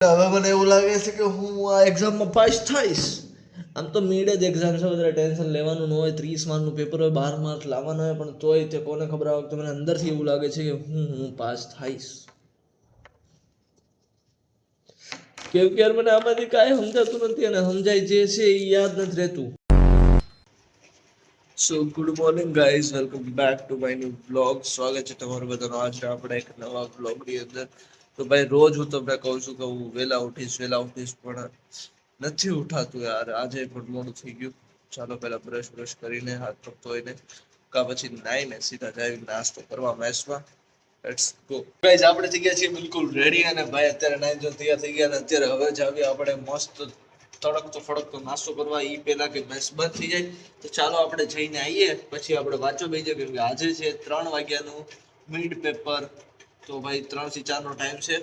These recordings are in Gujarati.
હવે મને એવું લાગે છે કે હું આ એક્ઝામમાં પાસ થઈશ. આમ તો મિડ જ એક્ઝામ છે, વધારે ટેન્શન લેવાનું ન હોય. 30 માર્કનું પેપર હોય, 12 માર્ક લાવવાના હોય, પણ તોય તે કોને ખબર આ વખતે મને અંદરથી એવું લાગે છે કે હું પાસ થઈશ. કેમ કે યાર મને આમાંથી કાંઈ સમજાતું નથી અને સમજાય જે છે એ યાદ નથી રહેતું. સો good morning guys, welcome back to my new blog. સ્વાગત છે તમારું બધાનું આજે આપણે એક નવા બ્લોગની અંદર. તો ભાઈ રોજ હું તમને કહું છું કે હું વહેલા ઉઠીશ પણ નથી ઉઠાતું યાર. આજે પણ મોડું થઈ ગયું. ચાલો પહેલા બ્રશ કરીને હાથ પગ ધોઈને પછી નાઈને સીધા જાય નાસ્તો કરવા મેસમાં. Let's go guys. આપણે થઈ ગયા છીએ બિલકુલ રેડી અને ભાઈ અત્યારે નાઈ જો તૈયાર થઈ ગયા અને અત્યારે હવે જ આવી આપણે મસ્ત તડકતો ફડકતો નાસ્તો કરવા. એ પહેલા કે મેસ બંધ થઈ જાય તો ચાલો આપણે જઈને આવીએ, પછી આપણે વાંચો બેસી જાય. કેમ કે આજે છે 3 વાગ્યાનું મિડ પેપર. તો ભાઈ 3 થી 4 નો ટાઈમ છે.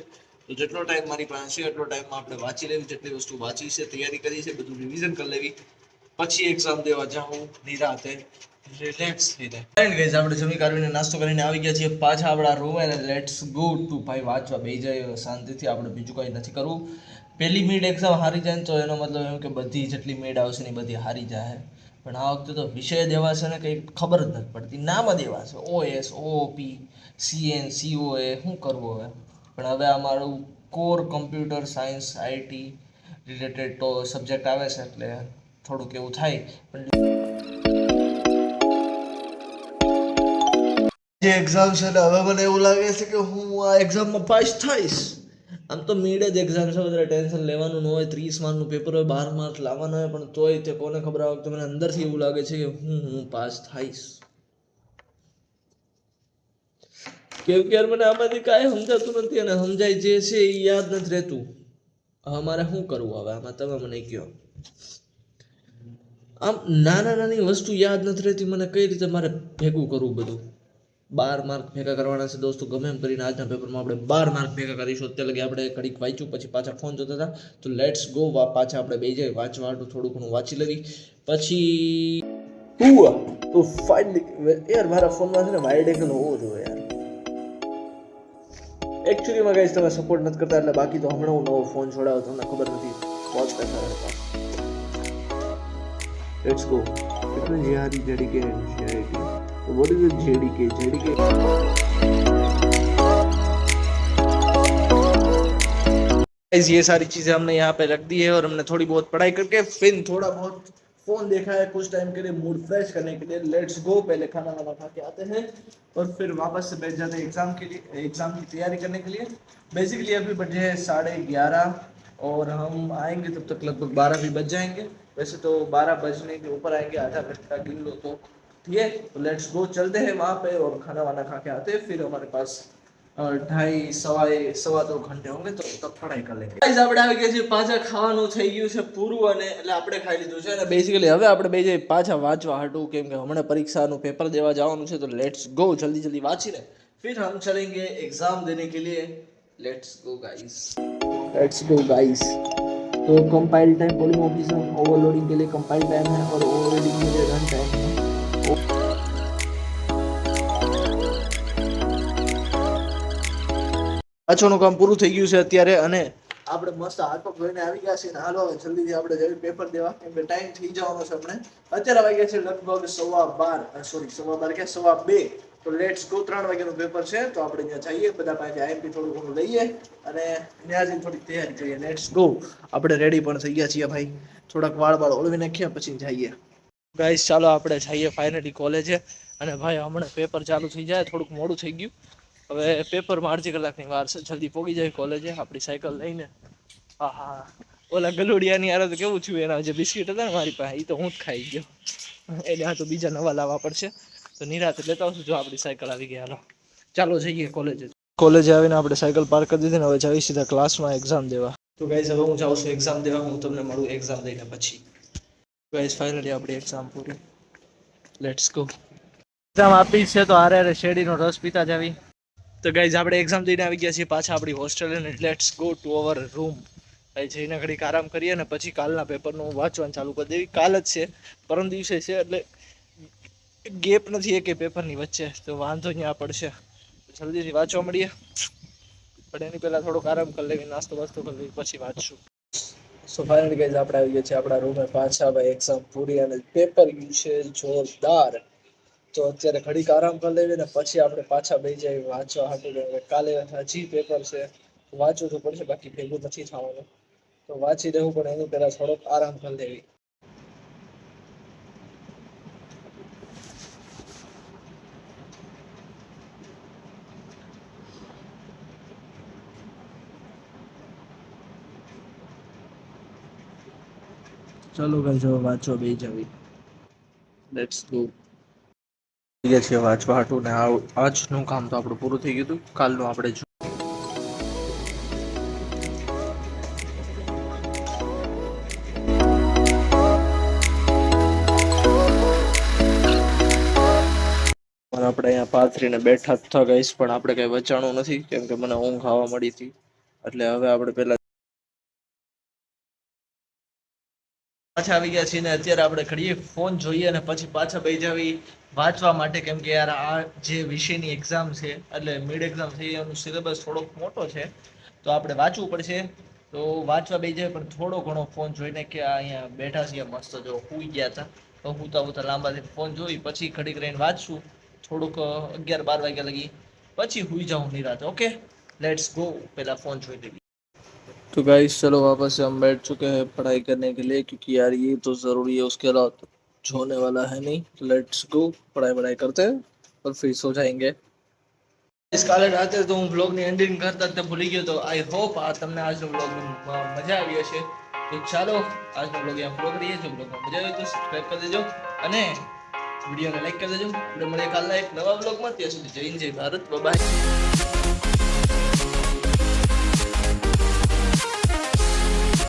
તો જેટલો ટાઈમ મારી પાસે છે એટલો ટાઈમમાં આપણે વાંચી લેવી. જેટલી વસ્તુ વાંચી છે, તૈયારી કરી છે, બધું રિવિઝન કરી લેવી, પછી એક્ઝામ દેવા જાઉં નિરાતે રિલેક્સ થઈને. ગાઈઝ આપણે જમી કાઢીને નાસ્તો કરીને આવી ગયા છીએ પાછા આપણા રૂમ અને લેટ્સ ગો ટુ ભાઈ વાંચવા બેસી જાય શાંતિથી. આપણે બીજું કંઈ નથી કરવું. પહેલી મિડ એક્ઝામ હારી જાય ને તો એનો મતલબ એમ કે બધી જેટલી મિડ આવશે ને બધી હારી જાય. પણ આ વખતે તો વિષય દેવા છે ને કંઈ ખબર જ નથી પડતી. નામ જ એવા છે OS OP CN COA. શું કરવું હવે? પણ હવે આ મારું core computer science IT related તો સબ્જેક્ટ આવે છે એટલે થોડુંક એવું થાય. પણ જે એક્ઝામ છે ને હવે મને એવું લાગે છે કે હું આ એક્ઝામમાં પાસ થઈશ. આમ તો મિડ જ એક્ઝામ છે, વધારે ટેન્શન લેવાનું ન હોય. 30 માર્કનું પેપર હોય, 12 માર્ક લાવવાના હોય, પણ તોય તે કોને ખબર આ વખતે મને અંદરથી એવું લાગે છે કે હું પાસ થઈશ. કેમ કે યાર મને આમાંથી કાંઈ સમજાતું નથી અને સમજાય જે છે એ યાદ નથી રહેતું. હવે મારે શું કરવું? હવે આમાં તમે મને કહો. આમ નાની વસ્તુ યાદ નથી રહેતી મને. કઈ રીતે મારે ભેગું કરવું બધું? 12 માર્ક ભેગા કરવાના છે દોસ્તો. ગમે એમ કરીને આજના પેપરમાં આપણે 12 માર્ક ભેગા કરીશું. અત્યારે લગી આપણે ઘડીક વાંચ્યું, પછી પાછા ફોન જોતા હતા. તો લેટ્સ ગો પાછા આપણે બે જાય વાંચવા હાટું થોડું ઘણું વાંચી લેવી. પછી તો ફાઇનલી યાર મારા ફોનમાં છે ને વાઇડ એંગલ હોવો જોઈએ યાર. એકચ્યુઅલીમાં ગાઈસ તમે સપોર્ટ નથી કરતા એટલે બાકી તો હમણાં હું નવો ફોન છોડાવ્યો, તમને ખબર નથી. बहुत पैसा रहता है. Let's go. कितने JRE JDK JIT. So what is it JDK? JDK. ये सारी चीजें हमने यहाँ पे रख दी है और हमने थोड़ी बहुत पढ़ाई करके फिर थोड़ा बहुत फोन देखा है कुछ टाइम के लिए मूड फ्रेश करने के लिए. लेट्स गो. पहले खाना वाना खा के आते हैं और फिर वापस से बैठ जाते हैं एग्जाम के लिए, एग्जाम की तैयारी करने के लिए. बेसिकली अभी बजे हैं 11:30 और हम आएंगे तब तक लगभग 12 भी बज जाएंगे. वैसे तो 12 बजने के ऊपर आएंगे, आधा घंटा गिन लो तो. ठीक है, तो लेट्स गो. चलते हैं वहाँ पे और खाना वाना खा के आते हैं. फिर हमारे पास 2.5 ઘંटे होंगे तो तब पढ़ाई कर लेंगे. गाइस આપણે આવી ગયા છીએ પાછા. ખાવાનું થઈ ગયું છે પૂરું અને એટલે આપણે ખાઈ લીધું છે અને બેસિકલી હવે આપણે બે જઈએ પાછા વાંચવા હાટું. કેમ કે હમણાં પરીક્ષાનું પેપર દેવા જવાનું છે. તો લેટ્સ ગો. જલ્દી વાંચીને फिर हम चलेंगे एग्जाम देने के लिए. Let's go guys. तो compile time polling officer overloading के लिए कंपाइल टाइम है और ओवरलोडिंग के लिए रन टाइम है. પાછળનું કામ પૂરું થઈ ગયું છે અત્યારે અને આપણે મસ્ત હાથ પગ ધોઈને આવી ગયા છીએ. હાલો હવે જલ્દીથી આપણે જઈએ પેપર દેવા. કેમ કે ટાઈમ થઈ જવાનો છે. આપણે અત્યારે વાગ્યા છે લગભગ 2:15 તો લેટ્સ ગો. 3 વાગ્યાનું પેપર છે તો આપણે ત્યાં જઈએ, બધા પાસે આઈએમપી થોડું ઘણું લઈએ અને ત્યાં જઈને થોડી તૈયારી કરીએ. Let's go. આપણે રેડી પણ થઈ ગયા છીએ ભાઈ. થોડાક વાળ ઓળવી નાખ્યા પછી જઈએ. ગાઈસ ચાલો આપણે જઈએ ફાઇનલી કોલેજે. અને ભાઈ હમણાં પેપર ચાલુ થઈ જાય, થોડુંક મોડું થઈ ગયું. હવે પેપરમાં અડધી કલાકની વાર છે. જલ્દી પહોંચી જાય કોલેજે આપણી સાયકલ લઈને. હા ઓલા ગલુડિયાની યાર તો કેવું થયું, એના જે બિસ્કિટ હતા ને મારી પાસે એ તો હું જ ખાઈ ગયો. એને આ તો બીજા નવા લાવવા પડશે. તો નિરાતે લેતા આવશું. જો આપણી સાયકલ આવી ગઈ. હાલો ચાલો જઈએ કોલેજે આવીને આપણે સાયકલ પાર્ક કરી દીધી ને હવે જઈએ સીધા ક્લાસમાં એક્ઝામ દેવા. તો ગાઈસ હવે હું જાઉં છું એક્ઝામ દેવા. હું તમને મળું એક્ઝામ દઈને પછી. ગાઈસ ફાઇનલી આપણી exam puri. Let's go. Exam આપી છે તો હારે શેરડીનો રસ પીતા જ આવી. તો ગાઈઝ આપણે એક્ઝામ દઈને આવી ગયા છીએ પાછા આપણી હોસ્ટેલ અને let's go to our room. ભાઈ જઈને ઘડીક આરામ કરીએ ને પછી કાલના પેપરનું વાંચવાનું ચાલુ કરી દેવી. કાલ જ છે, પરમ દિવસે છે એટલે ગેપ નથી એકે પેપરની વચ્ચે, તો વાંધો ત્યાં પડશે. જલ્દીથી વાંચવા મળીએ. પણ એની પહેલા થોડોક આરામ કરી લેવી, નાસ્તો વાસ્તો કરી લેવી, પછી વાંચશું. સો ફાઇનલી ગાઈઝ આપણે આવી ગયા છે આપણા રૂમે પાછા. ભાઈ એક્ઝામ પૂરી અને પેપર ગયું છે જોરદાર. તો અત્યારે ઘડીક આરામ કરી લેવી ને પછી આપણે પાછા બેસી જઈએ વાંચવા હાટું. કાલે હજી પેપર છે, વાંચવું તો પડશે, બાકી ભેગું નથી થવાનું. તો વાંચી લેવું, પણ એની પહેલા થોડોક આરામ કરી લેવી. ચલો ગાઈઝ હવે વાંચવા બેસી જવી. Let's go. છે વાંચવા હાટું ને આજનું કામ તો આપણું પૂરું થઈ ગયું હતું. કાલનું આપણે આપણે અહીંયા પાથરીને બેઠા થા ગઈશ, પણ આપણે કઈ વચાણું નથી કેમ કે મને ઊંઘ આવવા મળી હતી. એટલે હવે આપણે પેલા પાછા આવી ગયા છીએ ને અત્યારે આપણે ઘડીએ ફોન જોઈએ અને પછી પાછા બેસી જાવી વાંચવા માટે, કેમ કે યાર આ જે વિષયની એક્ઝામ છે એટલે મિડ એક્ઝામ છે એનો સિલેબસ થોડોક મોટો છે, તો આપણે વાંચવું પડશે. તો વાંચવા બેસી જાય, પણ થોડો ઘણો ફોન જોઈને કે અહીંયા બેઠા છીએ મસ્ત જો સૂઈ ગયા હતા, તો હુતા લાંબાથી ફોન જોઈ પછી ઘડીક રહીને વાંચશું થોડુંક 11-12 વાગ્યા લગી, પછી હુઈ જાऊं निराते. ओके लेट्स गो, पहला फोन छोड़ दे. तो गाइस चलो वापस से हम बैठ चुके हैं पढ़ाई करने के लिए, क्योंकि यार ये तो ज़रूरी है, उसके अलावा तो होने वाला है नहीं. लेट्स गो, पढ़ाई करते हैं और फिर सो जाएंगे. इस काले राते तो હું બ્લોગની એન્ડિંગ કરતા જ ભૂલી ગયો. તો આઈ હોપ આ તમને આજનો બ્લોગ મજા આવી હશે. તો ચાલો આજનો બ્લોગ અહીંયા પૂરો કરીએ. જો બ્લોગમાં મજા આવી તો સબસ્ક્રાઇબ કરી દેજો અને વિડીયોને લાઈક કરી દેજો. આપણે મળીએ કાલના એક નવા બ્લોગમાં. ત્યાં સુધી જય હિન્દ, જય ભારત, બાય.